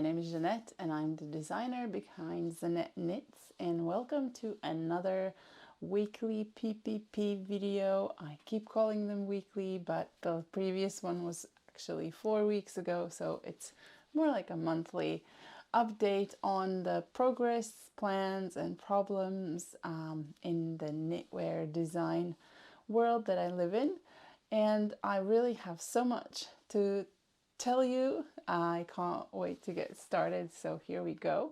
My name is Zanete and I'm the designer behind Zaneteknits, and welcome to another weekly PPP video. I keep calling them weekly, but the previous one was actually 4 weeks ago, so it's more like a monthly update on the progress, plans and problems in the knitwear design world that I live in. And I really have so much to tell you. I can't wait to get started, so here we go.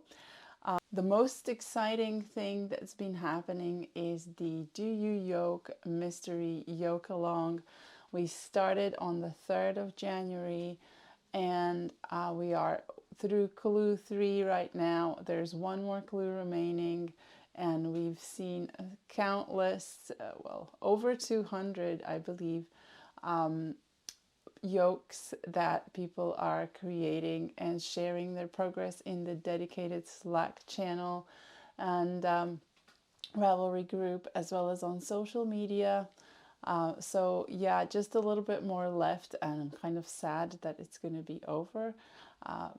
The most exciting thing that's been happening is the Do You Yoke mystery Yokealong. We started on the 3rd of January and we are through clue 3 right now. There's one more clue remaining and we've seen countless, over 200 I believe, yokes that people are creating and sharing their progress in the dedicated Slack channel and Ravelry group, as well as on social media. So yeah, just a little bit more left, and I'm kind of sad that it's going to be over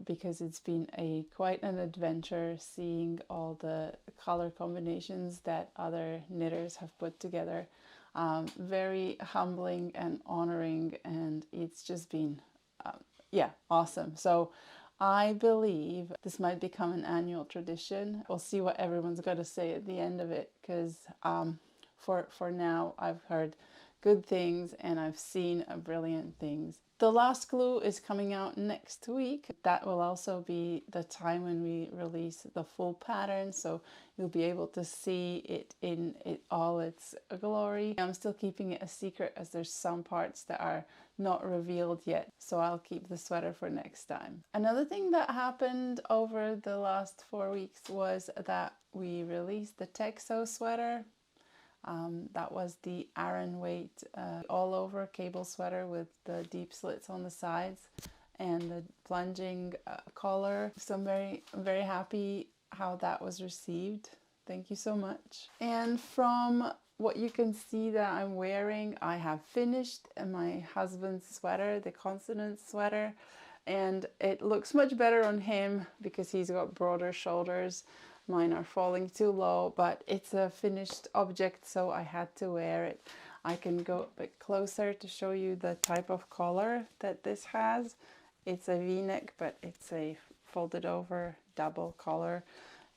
because it's been quite an adventure seeing all the color combinations that other knitters have put together. Very humbling and honoring, and it's just been awesome. So I believe this might become an annual tradition. We'll see what everyone's got to say at the end of it, because for now I've heard good things and I've seen brilliant things. The last clue is coming out next week. That will also be the time when we release the full pattern, so you'll be able to see it in all its glory. I'm still keeping it a secret as there's some parts that are not revealed yet, so I'll keep the sweater for next time. Another thing that happened over the last 4 weeks was that we released the Texo sweater. That was the Aran weight all over cable sweater with the deep slits on the sides and the plunging collar. So I'm very, very happy how that was received. Thank you so much. And from what you can see that I'm wearing, I have finished my husband's sweater, the consonant sweater, and it looks much better on him because he's got broader shoulders. Mine are falling too low, but it's a finished object, so I had to wear it. I can go a bit closer to show you the type of collar that this has. It's a V-neck, but it's a folded over double collar.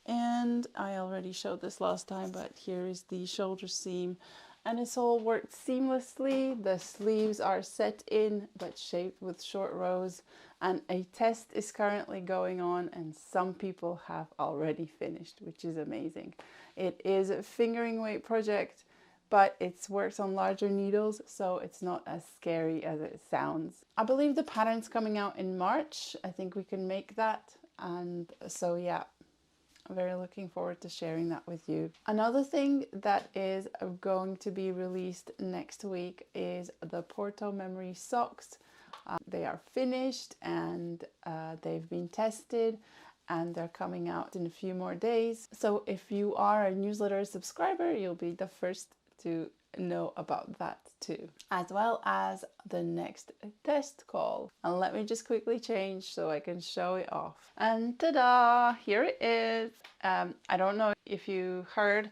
And I already showed this last time, but here is the shoulder seam. And it's all worked seamlessly. The sleeves are set in, but shaped with short rows. And a test is currently going on, and some people have already finished, which is amazing. It is a fingering weight project, but it's worked on larger needles, so it's not as scary as it sounds. I believe the pattern's coming out in March. I think we can make that. And so yeah, I'm very looking forward to sharing that with you. Another thing that is going to be released next week is the Porto memory socks. They are finished and they've been tested and they're coming out in a few more days. So if you are a newsletter subscriber, you'll be the first to know about that too, as well as the next test call. And let me just quickly change so I can show it off. And ta-da, here it is. I don't know if you heard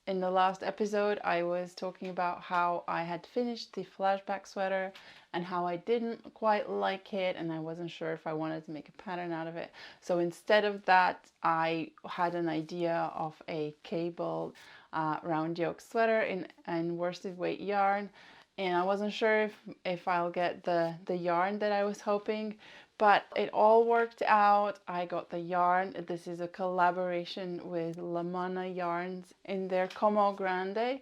in the last episode I was talking about how I had finished the flashback sweater and how I didn't quite like it and I wasn't sure if I wanted to make a pattern out of it. So instead of that, I had an idea of a cable round yoke sweater in worsted weight yarn, and I wasn't sure if I'll get the yarn that I was hoping, but it all worked out. I got the yarn. This is a collaboration with La Mana yarns in their Como Grande.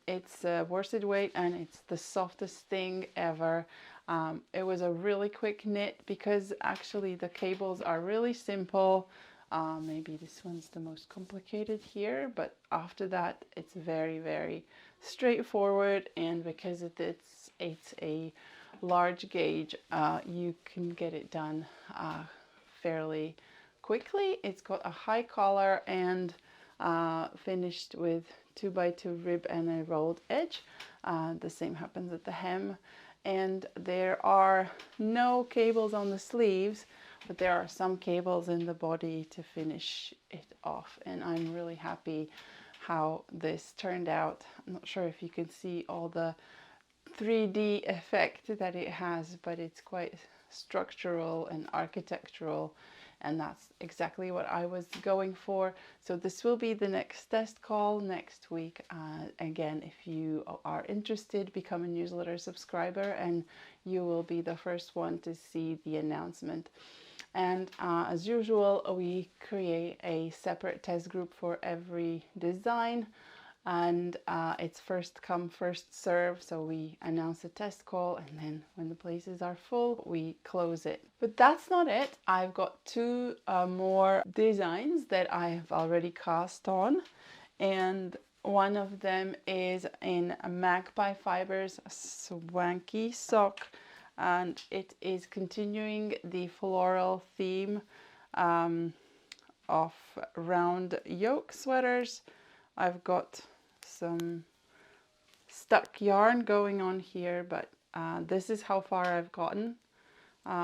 It's worsted weight and it's the softest thing ever. It was a really quick knit because actually the cables are really simple. Maybe this one's the most complicated here, but after that it's very, very straightforward, and because it's a large gauge, you can get it done fairly quickly. It's got a high collar and finished with 2x2 rib and a rolled edge. The same happens at the hem, and there are no cables on the sleeves, but there are some cables in the body to finish it off, and I'm really happy how this turned out. I'm not sure if you can see all the 3D effect that it has, but it's quite structural and architectural, and that's exactly what I was going for. So this will be the next test call next week. Again, if you are interested, become a newsletter subscriber and you will be the first one to see the announcement. And as usual, we create a separate test group for every design, and it's first come first serve. So we announce a test call, and then when the places are full we close it. But that's not it. I've got two more designs that I have already cast on, and one of them is in Magpie Fibers Swanky Sock, and it is continuing the floral theme of round yoke sweaters. I've got some stuck yarn going on here, but this is how far I've gotten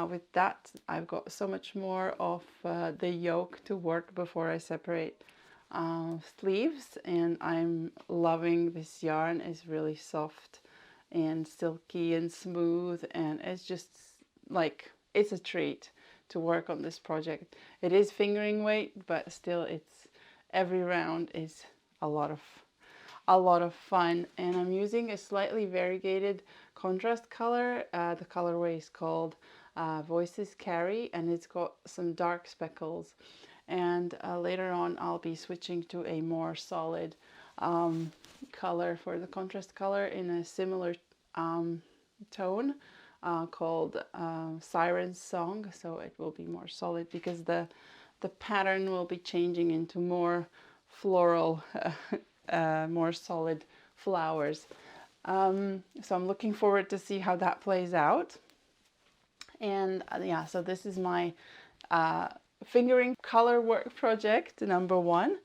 with that. I've got so much more of the yoke to work before I separate sleeves, and I'm loving this yarn. It's really soft and silky and smooth, and it's just like, it's a treat to work on this project. It is fingering weight, but still, it's every round is a lot of fun. And I'm using a slightly variegated contrast color. The colorway is called Voices Carry, and it's got some dark speckles. And later on I'll be switching to a more solid color for the contrast color in a similar tone called Siren's Song. So it will be more solid because the pattern will be changing into more floral, more solid flowers. So I'm looking forward to see how that plays out. And yeah, so this is my fingering color work project number one.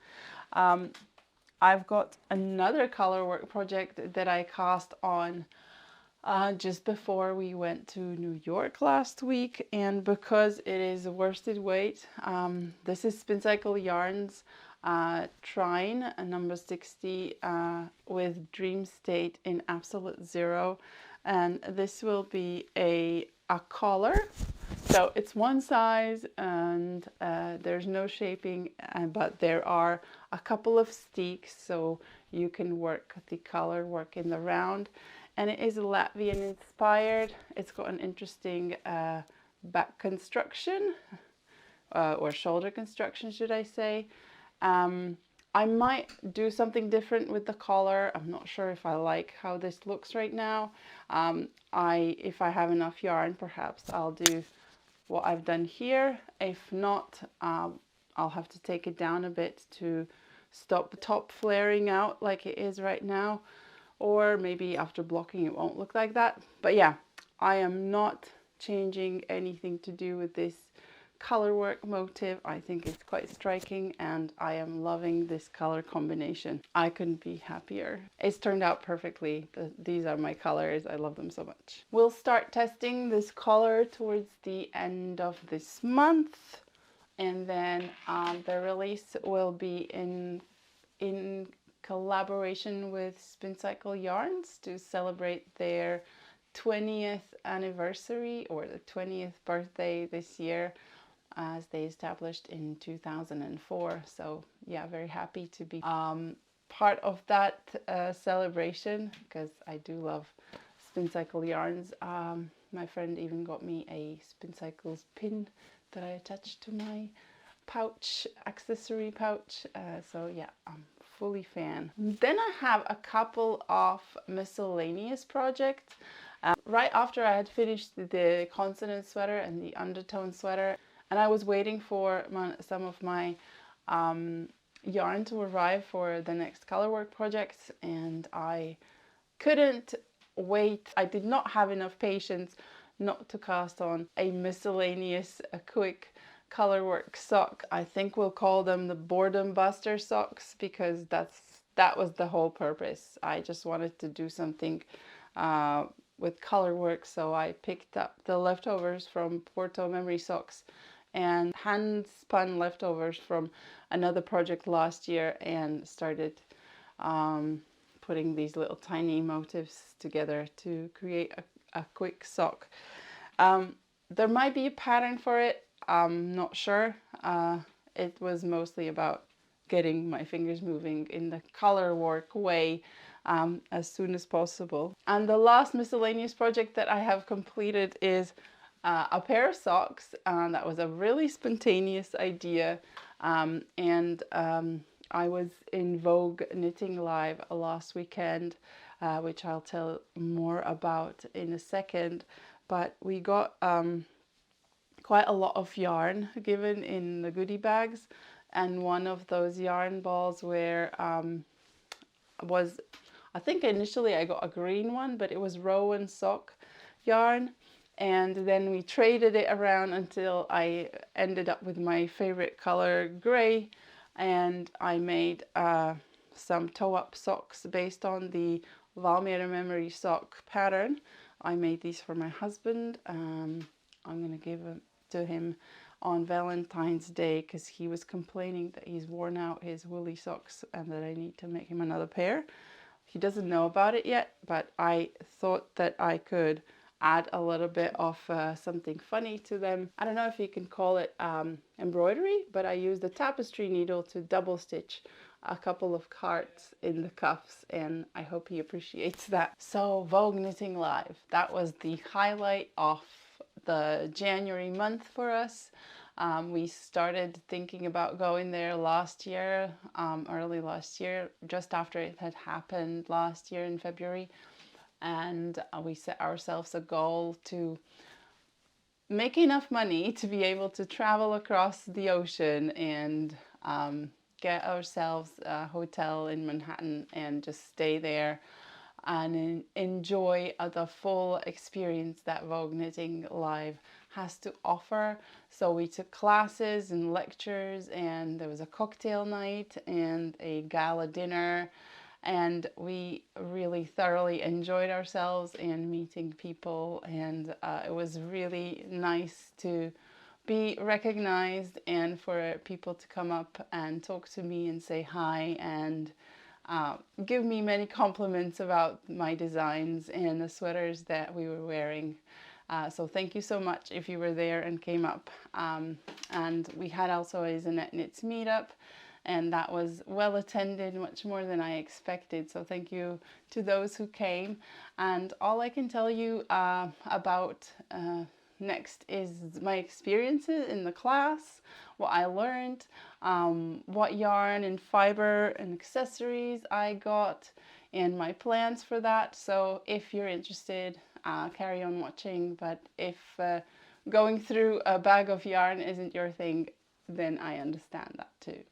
I've got another color work project that I cast on just before we went to New York last week, and because it is worsted weight, this is Spin Cycle Yarns Trine number 60 with Dream State in Absolute Zero, and this will be a collar. So it's one size, and there's no shaping, but there are a couple of steeks, so you can work the color work in the round. And it is Latvian-inspired. It's got an interesting back construction, or shoulder construction, should I say. I might do something different with the collar. I'm not sure if I like how this looks right now. If I have enough yarn, perhaps I'll do what I've done here. If not, I'll have to take it down a bit to stop the top flaring out like it is right now, or maybe after blocking it won't look like that. But yeah, I am not changing anything to do with this color work motif. I think it's quite striking, and I am loving this color combination. I couldn't be happier. It's turned out perfectly. These are my colors. I love them so much. We'll start testing this color towards the end of this month, and then the release will be in collaboration with Spin Cycle Yarns to celebrate their 20th anniversary, or the 20th birthday this year, as they established in 2004. So yeah, very happy to be part of that celebration, because I do love Spin Cycle Yarns. My friend even got me a Spin Cycles pin that I attached to my pouch, accessory pouch. So yeah, I'm fully fan. Then I have a couple of miscellaneous projects. Right after I had finished the consonant sweater and the undertone sweater, and I was waiting for some of my yarn to arrive for the next colorwork projects, and I couldn't wait. I did not have enough patience not to cast on a miscellaneous, a quick colorwork sock. I think we'll call them the boredom buster socks, because that was the whole purpose. I just wanted to do something with colorwork, so I picked up the leftovers from Porto memory socks and hand spun leftovers from another project last year, and started putting these little tiny motifs together to create a quick sock. There might be a pattern for it, I'm not sure. It was mostly about getting my fingers moving in the color work way as soon as possible. And the last miscellaneous project that I have completed is a pair of socks. That was a really spontaneous idea, and I was in Vogue Knitting Live last weekend, which I'll tell more about in a second. But we got quite a lot of yarn given in the goodie bags, and one of those yarn balls where was, I think initially I got a green one, but it was Rowan sock yarn, and then we traded it around until I ended up with my favorite color, gray, and I made some toe-up socks based on the Valmiera Memory sock pattern. I made these for my husband. I'm gonna give them to him on Valentine's Day because he was complaining that he's worn out his woolly socks and that I need to make him another pair. He doesn't know about it yet, but I thought that I could add a little bit of something funny to them. I don't know if you can call it embroidery, but I used a tapestry needle to double stitch a couple of cards in the cuffs, and I hope he appreciates that. So Vogue Knitting Live, that was the highlight of the January month for us. We started thinking about going there last year, early last year, just after it had happened last year in February. And we set ourselves a goal to make enough money to be able to travel across the ocean and get ourselves a hotel in Manhattan and just stay there and enjoy the full experience that Vogue Knitting Live has to offer. So we took classes and lectures, and there was a cocktail night and a gala dinner, and we really thoroughly enjoyed ourselves and meeting people, and it was really nice to be recognized and for people to come up and talk to me and say hi and give me many compliments about my designs and the sweaters that we were wearing. So thank you so much if you were there and came up. And we had also a zaneteknits meetup, and that was well attended, much more than I expected. So thank you to those who came. And all I can tell you about next is my experiences in the class, what I learned, what yarn and fiber and accessories I got, and my plans for that. So if you're interested, carry on watching. But if going through a bag of yarn isn't your thing, then I understand that too.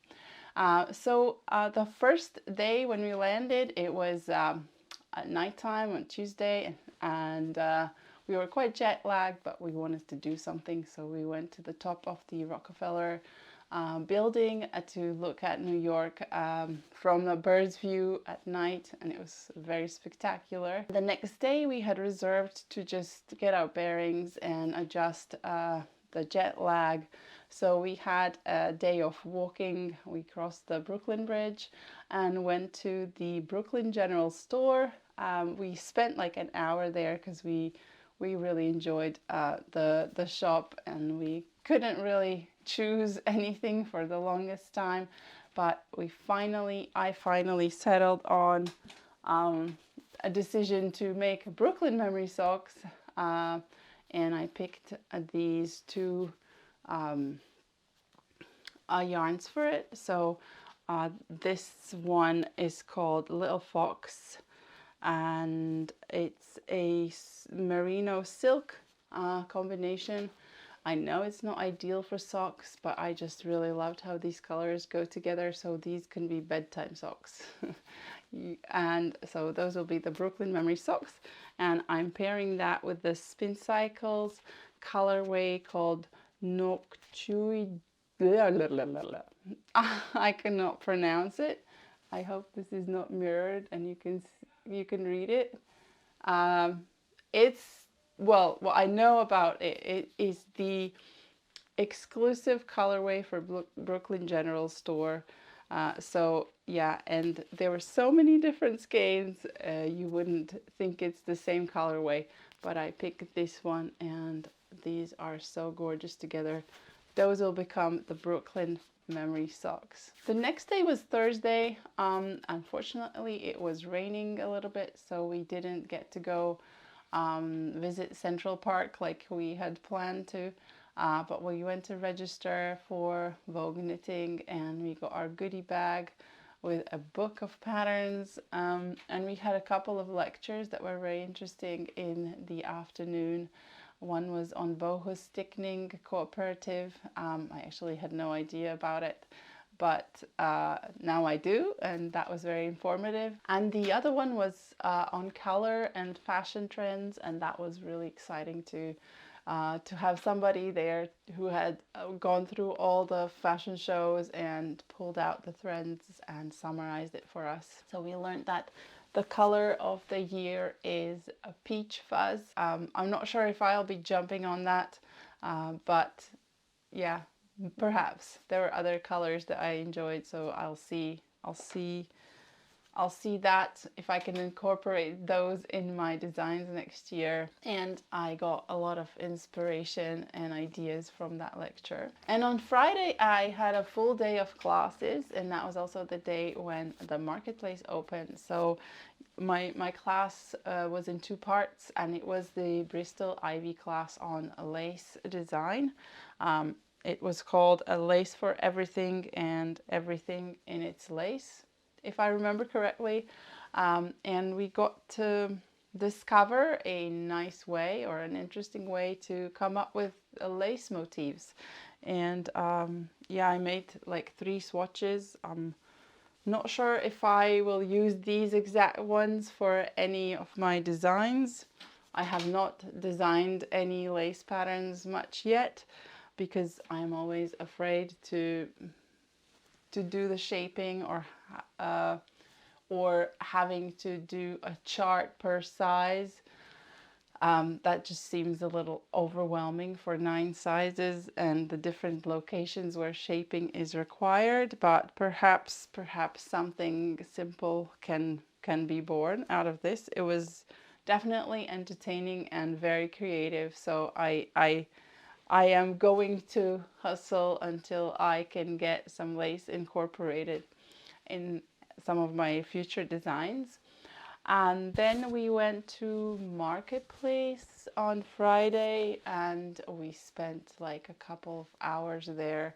So the first day when we landed, it was at nighttime on Tuesday, and we were quite jet lagged, but we wanted to do something, so we went to the top of the Rockefeller building to look at New York from a bird's view at night, and it was very spectacular. The next day we had reserved to just get our bearings and adjust the jet lag. So we had a day of walking. We crossed the Brooklyn Bridge and went to the Brooklyn General Store. We spent like an hour there because we really enjoyed the shop, and we couldn't really choose anything for the longest time, but I finally settled on a decision to make Brooklyn memory socks, and I picked these two yarns for it. So this one is called Little Fox, and it's a merino silk combination. I know it's not ideal for socks, but I just really loved how these colors go together, so these can be bedtime socks. And so those will be the Brooklyn memory socks, and I'm pairing that with the Spin Cycles colorway called Noctui. I cannot pronounce it. I hope this is not mirrored and you can read it. It's, well, what I know about it is the exclusive colorway for Brooklyn General Store. So yeah, and there were so many different skeins, you wouldn't think it's the same colorway, but I picked this one, and these are so gorgeous together. Those will become the Brooklyn memory socks. The next day was Thursday. Unfortunately, it was raining a little bit, so we didn't get to go visit Central Park like we had planned to. But we went to register for Vogue Knitting, and we got our goodie bag with a book of patterns, and we had a couple of lectures that were very interesting in the afternoon. One was on boho sticking cooperative. I actually had no idea about it, but now I do, and that was very informative. And the other one was on color and fashion trends, and that was really exciting to have somebody there who had gone through all the fashion shows and pulled out the trends and summarized it for us. So we learned that the color of the year is a peach fuzz. I'm not sure if I'll be jumping on that, but yeah, perhaps. There were other colors that I enjoyed, so I'll see that if I can incorporate those in my designs next year. And I got a lot of inspiration and ideas from that lecture. And on Friday, I had a full day of classes, and that was also the day when the marketplace opened. So my class was in two parts, and it was the Bristol Ivy class on lace design. It was called A Lace for Everything and Everything in Its Lace, if I remember correctly. And we got to discover a nice way, or an interesting way, to come up with lace motifs. And yeah, I made like 3 swatches. I'm not sure if I will use these exact ones for any of my designs. I have not designed any lace patterns much yet, because I'm always afraid to do the shaping, or having to do a chart per size. That just seems a little overwhelming for 9 sizes and the different locations where shaping is required. But perhaps something simple can be born out of this. It was definitely entertaining and very creative. So I am going to hustle until I can get some lace incorporated in some of my future designs. And then we went to Marketplace on Friday, and we spent like a couple of hours there,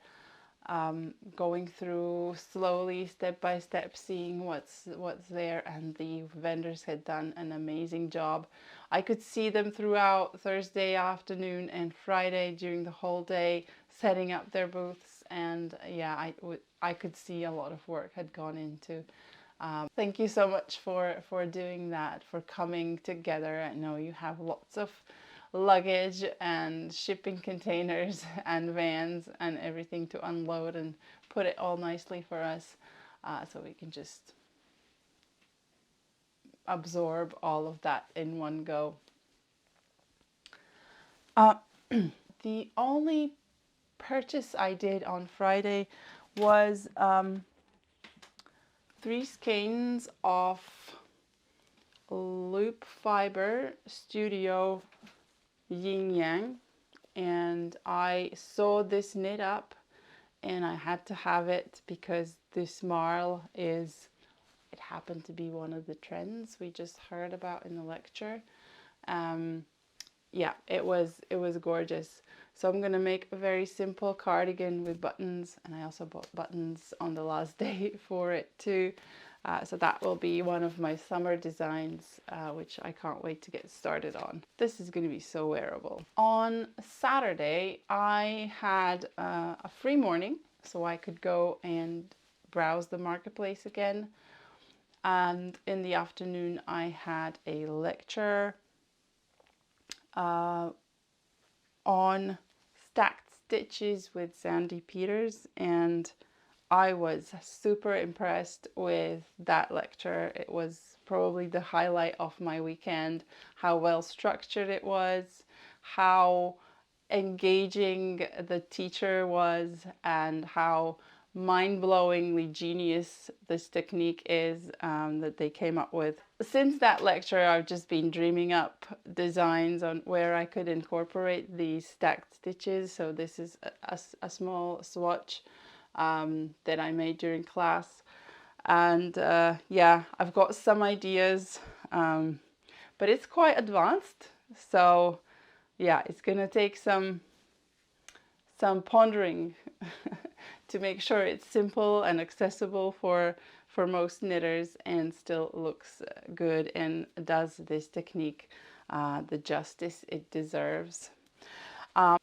going through slowly, step by step, seeing what's there. And the vendors had done an amazing job. I could see them throughout Thursday afternoon and Friday during the whole day, setting up their booths. And yeah, I could see a lot of work had gone into. Thank you so much for doing that, for coming together. I know you have lots of luggage and shipping containers and vans and everything to unload, and put it all nicely for us, so we can just absorb all of that in one go. The only purchase I did on Friday was 3 skeins of loop fiber Studio Yin Yang, and I saw this knit up and I had to have it because this marl it happened to be one of the trends we just heard about in the lecture. Yeah, it was gorgeous. So I'm gonna make a very simple cardigan with buttons, and I also bought buttons on the last day for it too. So that will be one of my summer designs, which I can't wait to get started on. This is going to be so wearable. On Saturday, I had a free morning, so I could go and browse the marketplace again. And in the afternoon, I had a lecture on stacked stitches with Sandy Peters, and I was super impressed with that lecture. It was probably the highlight of my weekend, how well structured it was, how engaging the teacher was and how mind-blowingly genius this technique is that they came up with. Since that lecture, I've just been dreaming up designs on where I could incorporate these stacked stitches. So this is a small swatch that I made during class. And yeah, I've got some ideas, but it's quite advanced. So yeah, it's gonna take some pondering to make sure it's simple and accessible for most knitters and still looks good and does this technique the justice it deserves.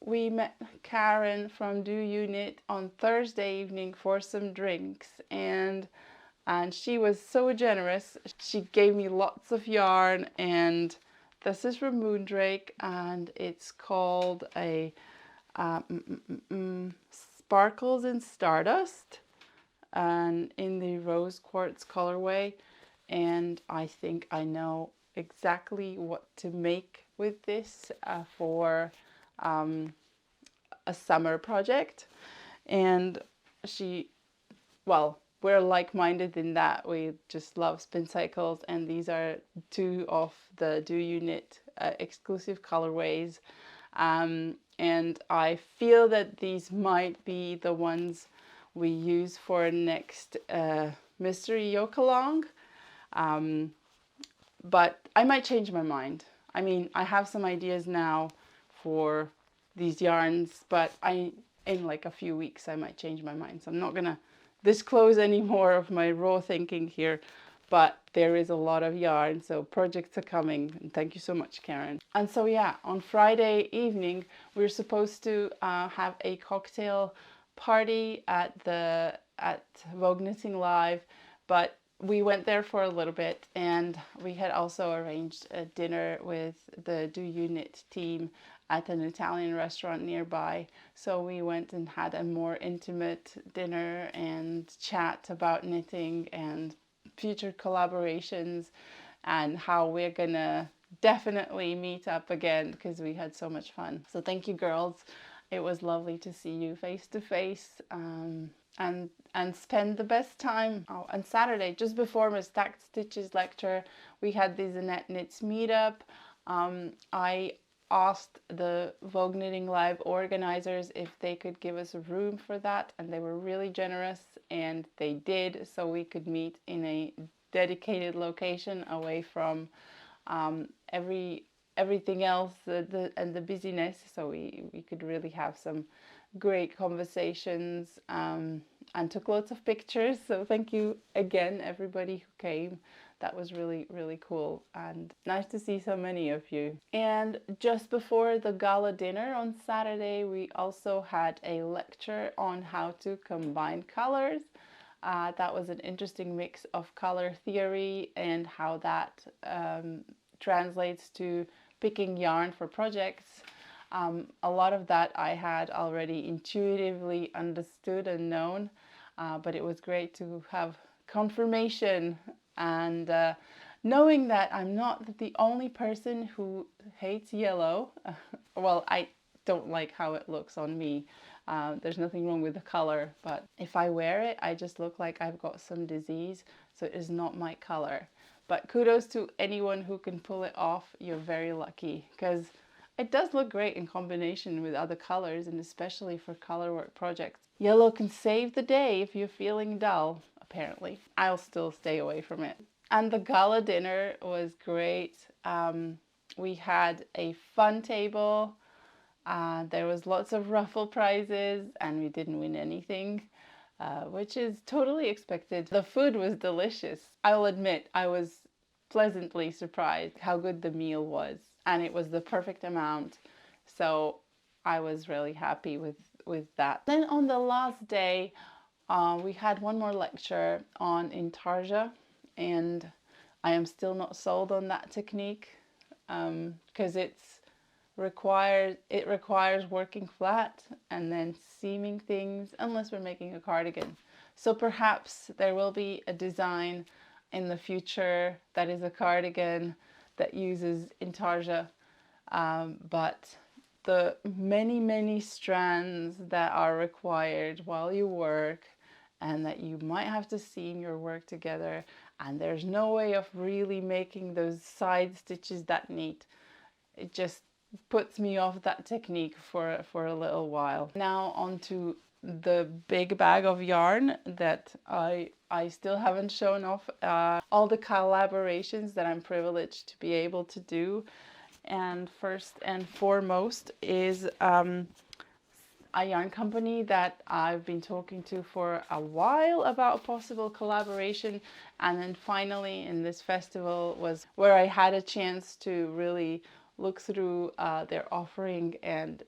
We met Karen from Do You Knit on Thursday evening for some drinks, and she was so generous. She gave me lots of yarn, and this is from Moondrake, and it's called a Sparkles in Stardust, and in the rose quartz colorway. And I think I know exactly what to make with this for a summer project. And well, we're like-minded in that we just love spin cycles, and these are two of the Do You Knit exclusive colorways. And I feel that these might be the ones we use for next mystery Yokealong. But I might change my mind. I mean, I have some ideas now for these yarns, but in like a few weeks I might change my mind. So I'm not gonna disclose any more of my raw thinking here, but there is a lot of yarn, so projects are coming, and thank you so much, Karen. And so yeah, on Friday evening we're supposed to have a cocktail party at Vogue Knitting Live, but we went there for a little bit, and we had also arranged a dinner with the Do You Knit team at an Italian restaurant nearby. So we went and had a more intimate dinner and chat about knitting and future collaborations and how we're gonna definitely meet up again because we had so much fun. So thank you, girls. It was lovely to see you face to face and spend the best time. Oh, on Saturday, just before my Stacked Stitches lecture, we had the Zaneteknits meetup. I asked the Vogue Knitting Live organizers if they could give us a room for that, and they were really generous, and they did, so we could meet in a dedicated location away from everything else and the busyness, so we could really have some great conversations and took lots of pictures. So thank you again, everybody who came. That was really, really cool, and nice to see so many of you. And just before the gala dinner on Saturday, we also had a lecture on how to combine colors. That was an interesting mix of color theory and how that translates to picking yarn for projects. A lot of that I had already intuitively understood and known, but it was great to have confirmation and knowing that I'm not the only person who hates yellow. Well, I don't like how it looks on me. There's nothing wrong with the color, but if I wear it, I just look like I've got some disease, so it is not my color. But kudos to anyone who can pull it off. You're very lucky, because it does look great in combination with other colors, and especially for colorwork projects. Yellow can save the day if you're feeling dull, apparently. I'll still stay away from it. And the gala dinner was great. We had a fun table. There was lots of raffle prizes, and we didn't win anything, which is totally expected. The food was delicious. I'll admit, I was pleasantly surprised how good the meal was, and it was the perfect amount. So I was really happy with that. Then on the last day, we had one more lecture on intarsia, and I am still not sold on that technique because it requires working flat and then seaming things, unless we're making a cardigan. So perhaps there will be a design in the future that is a cardigan that uses intarsia, but the many strands that are required while you work and that you might have to seam your work together, and there's no way of really making those side stitches that neat. It just puts me off that technique for a little while. Now onto the big bag of yarn that I still haven't shown off, all the collaborations that I'm privileged to be able to do. And first and foremost is a yarn company that I've been talking to for a while about a possible collaboration, and then finally in this festival was where I had a chance to really look through their offering and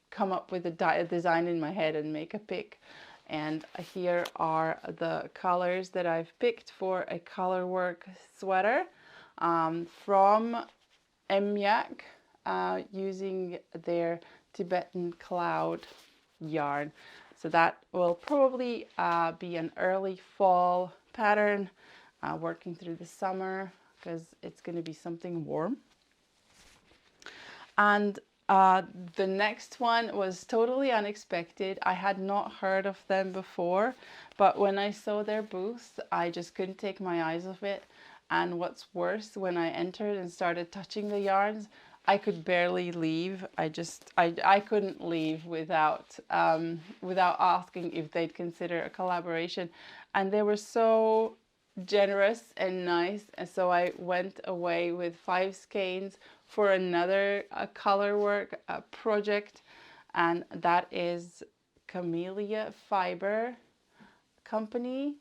come up with a design in my head and make a pick. And here are the colors that I've picked for a colourwork sweater from Emyak, using their Tibetan cloud yarn. So that will probably be an early fall pattern, working through the summer because it's going to be something warm. And the next one was totally unexpected. I had not heard of them before, but when I saw their booth, I just couldn't take my eyes off it. And what's worse, when I entered and started touching the yarns, I could barely leave. I couldn't leave without asking if they'd consider a collaboration. And they were so generous and nice. And so I went away with 5 skeins for another colourwork project. And that is Camellia Fiber Company.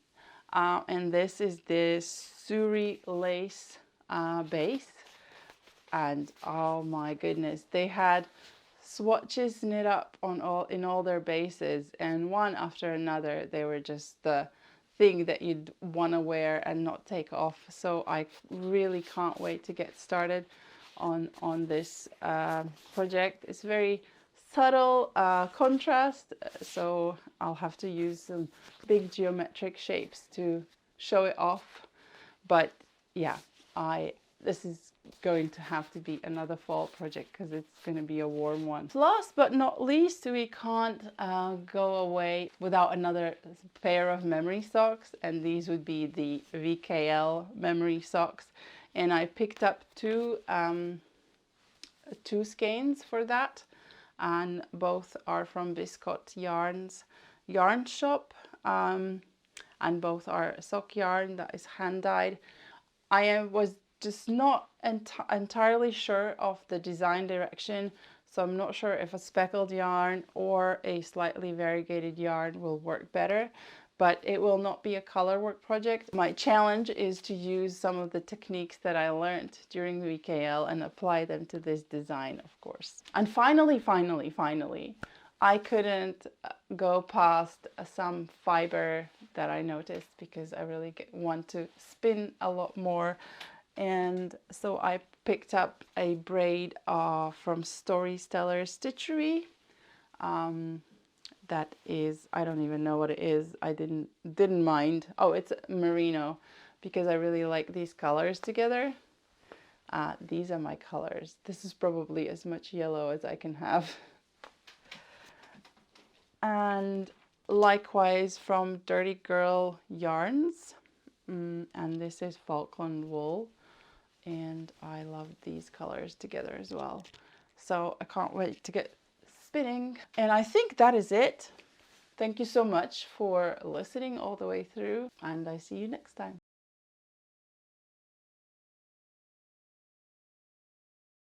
And this is the Suri lace base. And oh my goodness, they had swatches knit up in all their bases, and one after another they were just the thing that you'd want to wear and not take off. So I really can't wait to get started on this project. It's very subtle contrast, so I'll have to use some big geometric shapes to show it off. But yeah, this is going to have to be another fall project because it's going to be a warm one. Last but not least, we can't go away without another pair of memory socks, and these would be the VKL memory socks. And I picked up two skeins for that, and both are from Biscot Yarns yarn shop, and both are sock yarn that is hand dyed. I was just not entirely sure of the design direction, so I'm not sure if a speckled yarn or a slightly variegated yarn will work better, but it will not be a colourwork project. My challenge is to use some of the techniques that I learned during the VKL and apply them to this design, of course. And finally, I couldn't go past some fiber that I noticed because I really want to spin a lot more. And so I picked up a braid from Storysteller Stitchery. That is, I don't even know what it is. I didn't mind. Oh, it's merino, because I really like these colors together. These are my colors. This is probably as much yellow as I can have. And likewise from Dirty Girl Yarns, and this is Falkland wool, and I love these colors together as well. So I can't wait to get spinning. And I think that is it. Thank you so much for listening all the way through, and I see you next time.